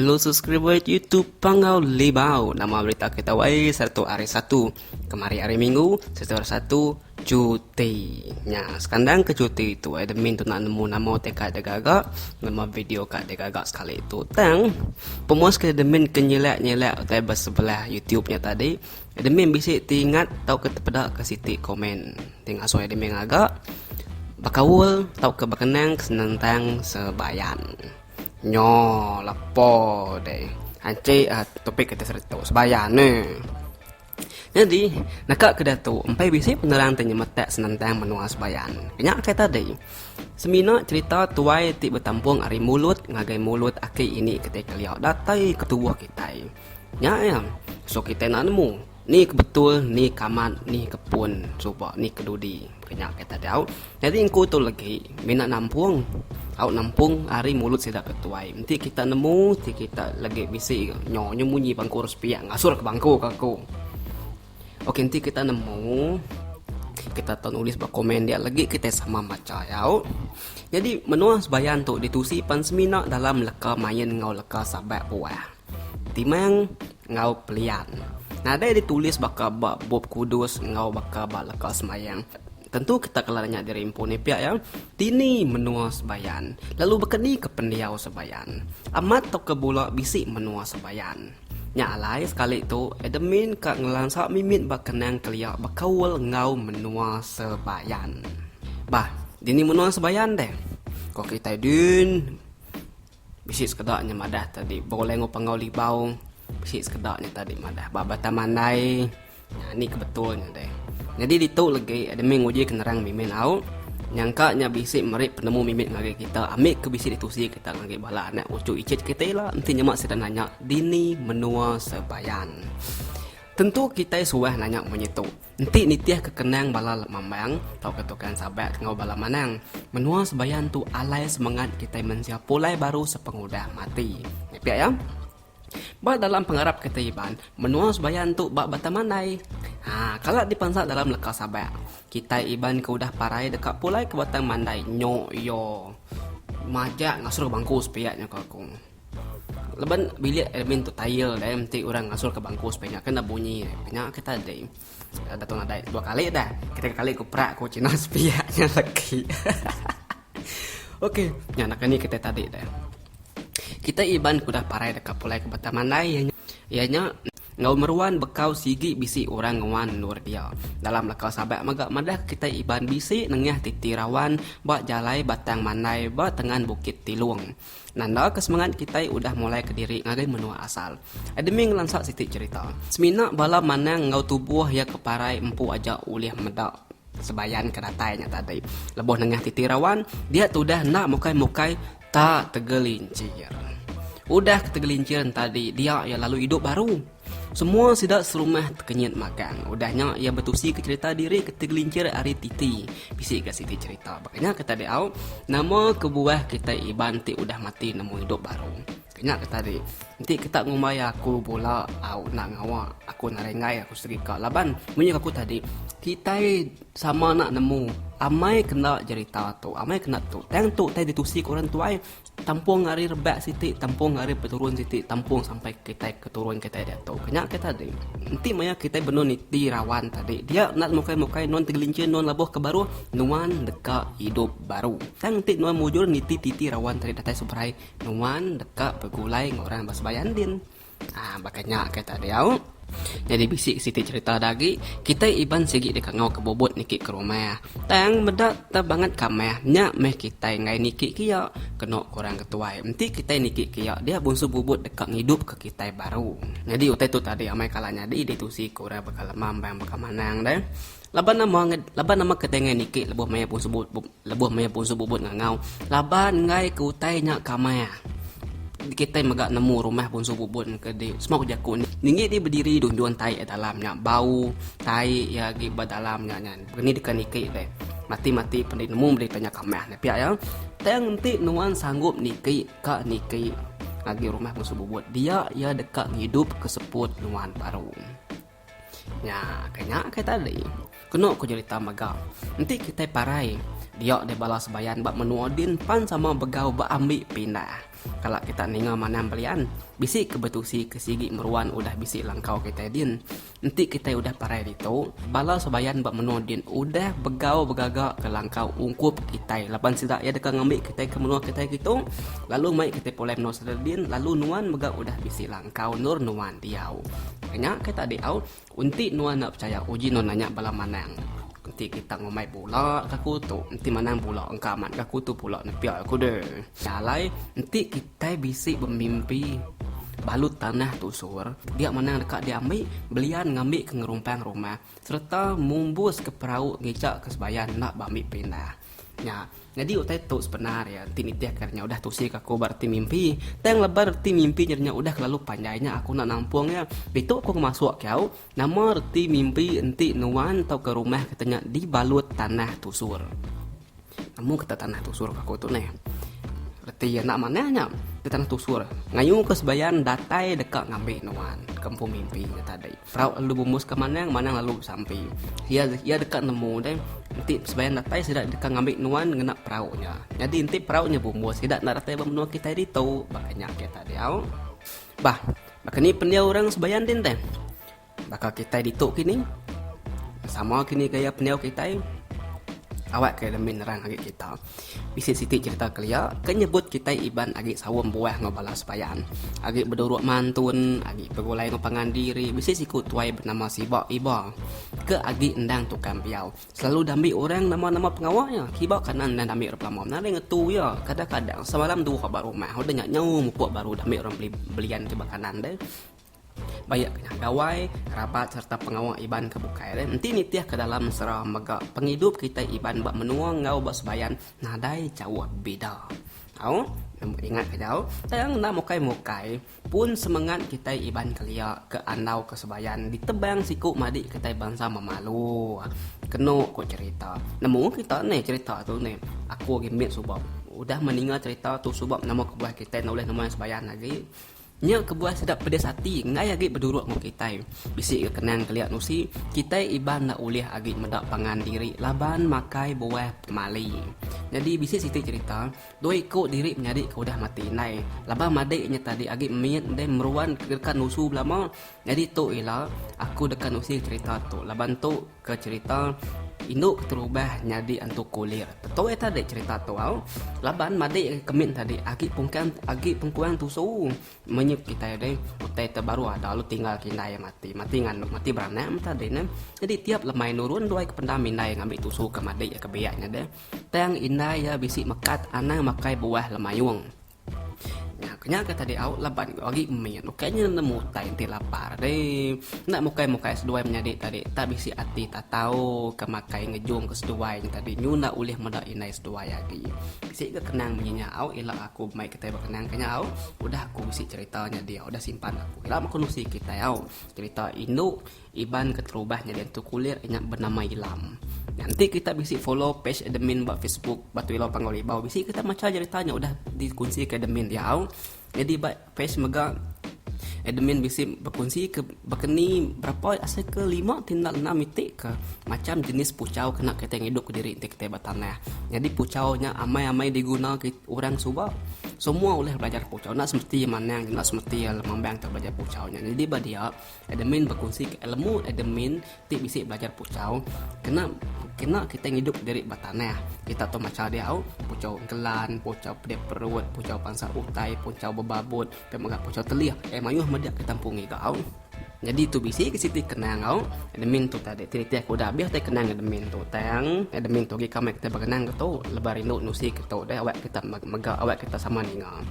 Hello subscriber YouTube PANGGAU LIBAU. Nama berita kita satu hari satu. Kemari hari Minggu, setelah satu cuti. Ya, sekarang ke cuti itu admin tu nak nemu nama deka gagak, nama video kat gagak sekali itu. Tang pemuas ke admin kenyelak-nyelak tab sebelah YouTube-nya tadi. Admin bisa tingat tahu ke peda ke siti komen. Ting asuh admin agak bekaul tahu ke berkenang senentang sebayan. Nyo lapo deh anci topik kita serta sebayan ni. Jadi nak ke datu empai bisi penerang tanya metak senantang menua sebayan. Kenyak kata tadi semina cerita tuai ti bertampung ari mulut ngagai mulut aki ini ketika liau datai ketua kitai. Ya so kita nak nemu ni kebetul ni kamat ni kepun coba ni kedudi. Kenyak kata dia. Jadi engkau tu lagi minat nampung nampung hari mulut tidak ketuai. Nanti kita nemu, nanti kita lagi bisi nyonya munyi bangku rupiah ngasur ke bangku kaku. Oke, nanti kita nemu, kita tulis berkomen dia lagi kita sama macam ya. Jadi menua sebayan tu ditusi pan semina dalam leka main ngau leka sabak buah. Timang ngau pelian. Nah, ada ditulis bakal bob kudus ngau bakal leka semayang. Tentu kita kelarnya dari impun pihak ya. Tini menua sebayan. Lalu berkeni ke pendiau sebayan. Amat atau ke bulak bisik menua sebayan. Nyalai sekali itu admin kak ngelansak mimit bakenang keliak bekaul ngau menua sebayan. Bah, dini menua sebayan deh. Kok kita din bisik sekedaknya madah tadi. Boleh ngopangau LIBAU. Bisik sekedaknya tadi madah. Babata mandai. Nah, ini kebetulnya deh. Jadi ditu lagi ada menguji kenerang mimin au nyangkanya bisik merik penemu mimit ngage kita ambil ke bisik ditusi kita ngage bala anak ucu icet kita lah nanti nyemak sedang nanya dini menua sebayan. Tentu kita suah nanya menyitu nanti nitiah kekenang bala mamang tau ketukan sahabat ngau bala manang menua sebayan tu alai semangat kita mensiap pulai baru sepengudah mati nyepiak ya. Ba dalam pengarap kita iban menua sebayan tu bak batamanai. Kalau dipansak dalam leka sabak kita iban ke udah parai dekat pulai ke batang mandai nyo yo majak ngasur bangku sepiaknya aku. Leban bilik admin tu tayel dah nanti orang ngasur ke bangku sepiaknya kena bunyi banyak kita deh. Datang ada dua kali dah. Kita kali ku prak ku cina sepiaknya lagi. Oke, nak ni kita tadi dah. Kita iban kudah parai dekat pulai ke batang mandai ianya ngau meruan bekau sigi bisi orang nguan nur dia. Dalam lekau sabak magak madah kita iban bisi nengah titirawan bak jalai batang mandai bak tengan bukit tilung. Nanda kesemangat kita udah mulai ke diri ngagai menua asal. Ademi ngelansak sitik cerita. Semina bala manang ngau tubuh ya keparai empu aja ulih medak sebayan kedatainya tadi. Lebuh nengah titirawan dia tudah nak mukai-mukai tak tegelincir. Udah ketegelincir tadi dia ya lalu hidup baru. Semua sidak serumah terkenyit makan. Udahnya ia bertusi ke cerita diri ketegelincir hari titi. Bisik ke siti cerita. Makanya kata dia nama kebuah kita iban ti udah mati nemu hidup baru. Kena kata dia nanti kita ngumai aku bola nak ngawa aku narengai aku serika laban bunyi aku tadi kita sama nak nemu amai kena cerita tu amai kena tu tang tu tadi ditusi orang tuai tampung hari rebak siti tampung hari peturun siti tampung sampai kita keturun kita dia tu kena kita tadi nanti maya kita benon niti rawan tadi dia nak mukai-mukai non tegelincir non labuh ke baru nuan deka hidup baru tang nanti nuan mujur niti titi rawan tadi datai subrai nuan deka begulai orang basbayan din makanya kata dia jadi bisik siti cerita lagi kita iban segi dekat ngau kebobot niki ke rumah tang medak tabangat kameh nyak meh kita ngai niki kia kena kurang ketuai nanti kita niki kia dia bunsu bubut dekat ngidup ke kita baru jadi utai tu tadi amai kalanya di ditusi kurang bakal mambang bakal manang dah laban nama ketengai niki lebuh maya bunsu bubut ngau laban ngai ke utai nyak kameh kita megak nemu rumah bunsu bubun ke di semua jaku ni ningi dia berdiri dunduan tai dalamnya bau tai ya gi dalamnya nya begini dekat niki deh mati pandai nemu boleh tanya kamah ni pihak ya tang nanti nuan sanggup niki lagi rumah bunsu bubut dia ya dekat hidup keseput nuan baru nya kanya kata tadi kena aku cerita megak nanti kita parai dia balas sebayan bak menua din pan sama begau bak ambil pindah. Kalau kita ninga mana belian, bisi kebetusi kesigi meruan udah bisi langkau kita din. Nanti kita udah parai itu, bala sebayan bak menua din udah begau begagak ke langkau ungkup kitai. Lapan sidak ya dekat ngambil kita ke menua kita gitu. Lalu mai kita polem no sedin, lalu nuan begau udah bisi langkau nur nuan diau. Kanya kita diau, unti nuan nak percaya uji non nanya bala manang. Nanti kita ngomai pula kaku tu, nanti manang pula engkaman kaku tu pula nepiak aku deh. Jalai nanti kita bisik bermimpi balut tanah tusur, dia manang dekat dia ambil belian ngambil ke ngerumpang rumah serta mumbus ke perahu ngicak ke Sebayan nak bambil pindah. Ya, jadi utai tu sebenarnya tinitiah karena udah tusi aku berarti mimpi. Tang lebar ti mimpi nyernya udah lalu panjainya aku nak nampungnya. Itu aku masuk kau. Nama reti mimpi enti nuan atau ke rumah katanya dibalut tanah tusur. Namun kata tanah tusur aku tu nih. Reti ya nak mananya di tanah tusur. Ngayu ke Sebayan datai dekat ngambil nuan. Kampung mimpi tadi. Perahu lalu bumus ke manang lalu sampai. Ia dekat nemu deh. Nanti Sebayan datai tidak dekat ngambil nuan ngena perahunya. Jadi nanti perahunya bumus tidak nak datai benua kita itu makanya kita dia. Bah, makanya pendia orang Sebayan din teh. Bakal kita dituk kini. Sama kini gaya pendia kita. Awak ke demin nerang agak kita. Bisi siti cerita kelia, kenyebut kita iban agak sawam buah ngobala Sebayan. Agak berduruk mantun, agak bergulai ngopangan diri, bisi siku tuai bernama Siba Iba. Ke agak endang tukang piau. Selalu dambi orang nama-nama pengawalnya. Kiba kanan dan dambi replamom. Nari ngetu ya. Kadang-kadang semalam dua kabar rumah. Udah nyaw mupuk baru dambi orang belian kiba kanan deh. Banyak gawai, kerabat serta pengawal iban kebukai. Nanti nitiah ke dalam serah mega penghidup kita iban bak menua ngau bak Sebayan nadai jauh beda. Tahu? Ingat ke jauh? Tayang nak mukai pun semangat kita iban kelia ke andau ke Sebayan ditebang siku madik kita bangsa memalu. Keno ko cerita. Nemu kita nih cerita tu nih. Aku gimit subab. Udah meninggal cerita tu subab nama kebuah kita oleh nama Sebayan lagi. Nya kebuah sedap pedas hati ngai agi berduruk ngok kitai bisi ke kenang keliat nusi kitai iban nak ulih agi mendak pangan diri laban makai buah mali. Jadi bisi siti cerita doi ko diri menjadi ko dah mati nai laban madiknya tadi agi miet dan meruan dekat nusu belama. Jadi tu ialah aku dekat nusi cerita tu laban tu ke cerita induk terubah nyadi antuk kulir. Tahu tadi cerita tu au. Laban madik kemin tadi agi pengkuang tusu menyup kita deh. Utai terbaru ada lu tinggal kinai mati beranak tadi ne. Jadi tiap lemai nurun dua ke pendamin nai ngambil tusu ke madik ke biaknya deh. Tang indai ya bisi mekat anang makai buah lemayung. Ya, kenya kata dia out laban lagi main. Kayaknya nemu tai inti lapar deh. Nak mukai seduai menjadi tadi. Tak bisi hati tak tahu kemakai ngejung ke seduai tadi. Nyuna ulih meda inai seduai lagi. Bisi ke kenang menyinya out ila aku mai kita berkenang kenya out. Udah aku bisi ceritanya dia udah simpan aku. Ila aku nusi kita out. Cerita induk iban keterubahnya dia tu kulir ingat bernama Ilam. Nanti kita bisi follow page admin buat Facebook BATU ILAU PANGGAU LIBAU. Bisi kita macam ceritanya udah dikunci ke admin dia au. Jadi page mega admin bisi berkunci ke berkeni berapa asal ke 5 tindak 6 mitik ke macam jenis pucau kena kita hidup ke diri kita batanah. Jadi pucaunya amai diguna orang subak. Semua boleh belajar pucau. Nak semesti mana nak semesti lembang belajar pucaunya. Jadi badia admin berkunci ke ilmu admin ti bisi belajar pucau. Kena kita hidup dari batanah. Kita tahu macam dia au pucau gelan, pucau pedek perut, pucau pangsa utai, pucau bebabut, pemagak pucau telih. Mayuh medak kita tampungi kau. Jadi tu bisi ke situ kenang kau. Admin tu tadi cerita aku dah habis tadi kenang admin tu. Tang admin tu kita kita berkenang ke tu lebar induk nusi ke tu dah awak kita megak awak kita sama ninga.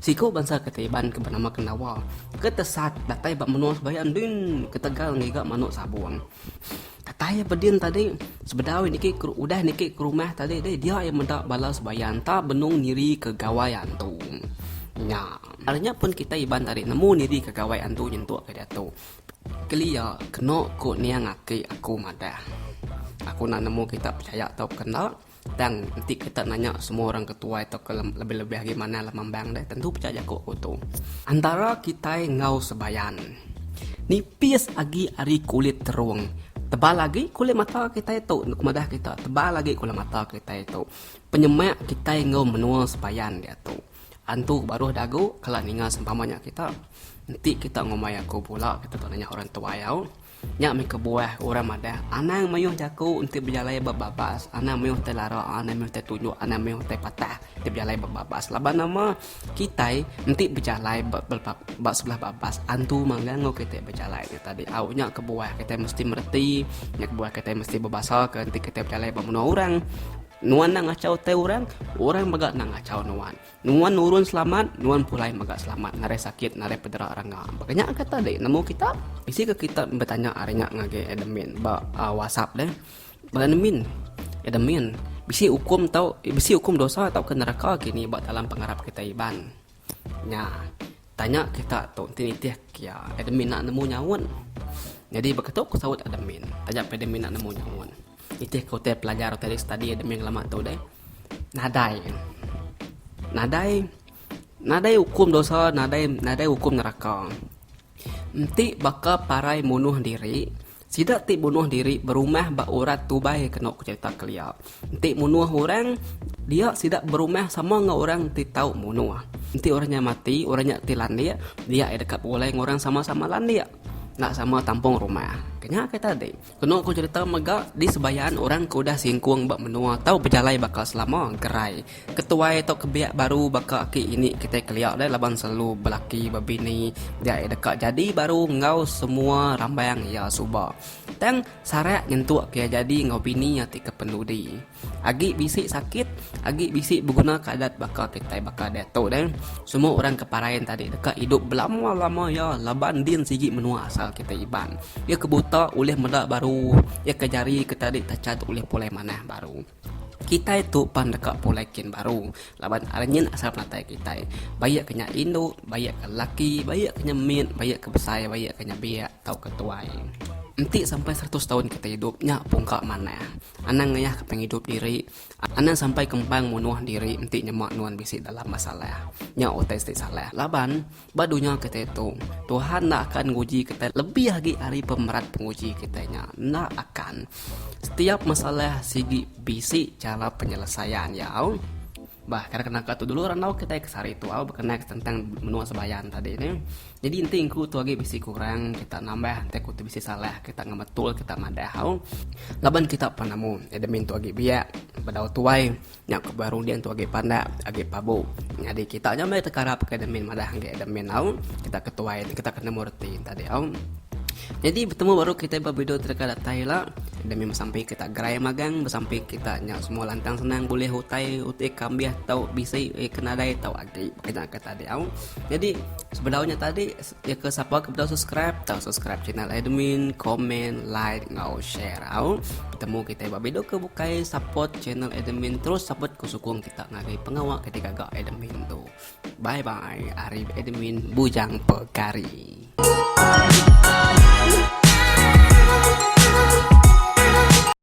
Siko bangsa ketiban ke bernama Kenawa. Ketesat datai bak menua Sebayan din ketegal ngiga manuk sabun. Katanya pedin tadi sebedawi niki udah niki ke rumah tadi dia yang mendak balas Sebayan tak benung niri ke gawayan tu. Nya, artinya pun kita iban tadi nemu niri ke gawayan tu nyentuk ke dia tu. Kelia kena ko niang aku madah. Aku nak nemu kita percaya atau kenal. Dan nanti kita nanya semua orang ketua atau lebih-lebih gimana lemambang deh. Tentu percaya aku tu. Antara kita ngau Sebayan. Nipis agi ari kulit terung. Tebal lagi kulit mata kita itu, madah kita tebal lagi kulit mata kita itu. Penyemak kita enggau menua sebayan dia tu. Antu baru dagu kalau ninga sempamanya kita. Nanti kita ngomai aku pula, kita tu nanya orang tua yau. Nyak mi kebuah orang madah. Anang mayuh jaku untuk berjalai babas. Anang mayuh telara, anang mayuh tunjuk, anang mayuh patah. Dia berjalai babas. Laban nama kitai nanti berjalai bab sebelah babas. Antu manggango kita berjalai ni tadi. Awaknya kebuah kita mesti merti, nyak kebuah kita mesti berbahasa ke nanti kita berjalai bermenua orang. Nuan nang ngacau te orang magak nang ngacau nuan. Nuan nurun selamat, nuan pulai magak selamat. Nare sakit, nare pedera rangga. Makanya kata deh, nemu kita, bisi ke kita bertanya arenya ngage edemin ba WhatsApp deh. Bagaimana edemin? Bisi hukum dosa atau ke neraka kini buat dalam pengarap kita iban. Nya, tanya kita tu tinitih kia edemin nak nemu nyawan. Jadi begitu aku sahut edemin. Tanya edemin nak nemu nyawan. Itu kau te pelajar tadi study ada yang lama tu deh. Nadai hukum dosa, nadai hukum neraka. Nanti baka parai bunuh diri. Sidak ti bunuh diri berumah ba urat tubai kena cerita kelia. Nanti bunuh orang dia sidak berumah sama dengan orang ti tahu bunuh. Nanti orangnya mati, orangnya tilan dia dekat boleh orang sama-sama lan dia. Nak sama tampung rumah. Kena kata deh. Kena aku cerita mega di Sebayan orang ku dah singkung bak menua tahu berjalai bakal selama gerai. Ketua atau kebiak baru bakal ki ini kita keliak dah laban selalu belaki babini dia dekat jadi baru ngau semua rambayang ya suba. Tang sarak nyentuh kia jadi ngau bini ya ti kepenudi. Agi bisi sakit, agi bisi berguna kadat bakal kita bakal deto dah. Semua orang keparayan tadi dekat hidup lama-lama ya laban din sigi menua asal kita iban. Dia kebuta oleh medak baru, dia kejari kita dik tacat oleh pulai mana baru. Kita itu pan dekat pulekin baru. Laban aranyin asal penatai kita. Bayak kenya induk, bayak ke laki, bayak kenya min, bayak ke besai, bayak kenya biak, tau ketuai. Nanti sampai 100 tahun kita hidupnya pungkak mana. Anang ngayah kepengidup diri. Anang sampai kembang munuh diri. Nanti nyemak nuan bisi dalam masalah. Nya otes salah. Laban, badunya kita itu. Tuhan nak akan nguji kita lebih lagi hari pemerat penguji kitanya. Nak akan. Setiap masalah sigi bisi cara penyelesaian ya. Bah, karena kata dulu orang tahu kita kesari itu, berkenaan tentang menua Sebayan tadi ini. Jadi inti ingku tu lagi bisi kurang, kita nambah, nanti aku tu bisi salah, kita ngebetul, kita madahau. Laban kita panamu, edemin tu lagi biak, badau tuai, nyak kebaru dia tu lagi panda, lagi pabu. Jadi kita nyampe tekarap ke edemin madah, edemin au, kita ketuai, kita kena murti tadi au. Jadi bertemu baru kita bervideo terkait Thailand demi sampai kita gerai magang sampai kita nyak semua lantang senang boleh hutai kambiah tahu bisa kena dai tahu agi kita kata dia. Jadi sebenarnya tadi ya ke siapa kepada subscribe channel admin, komen, like, ngau share bertemu kita bervideo ke bukai support channel admin terus support kusukung kita ngagai pengawal ketika gak admin tu. Bye bye, Arif admin bujang pekari.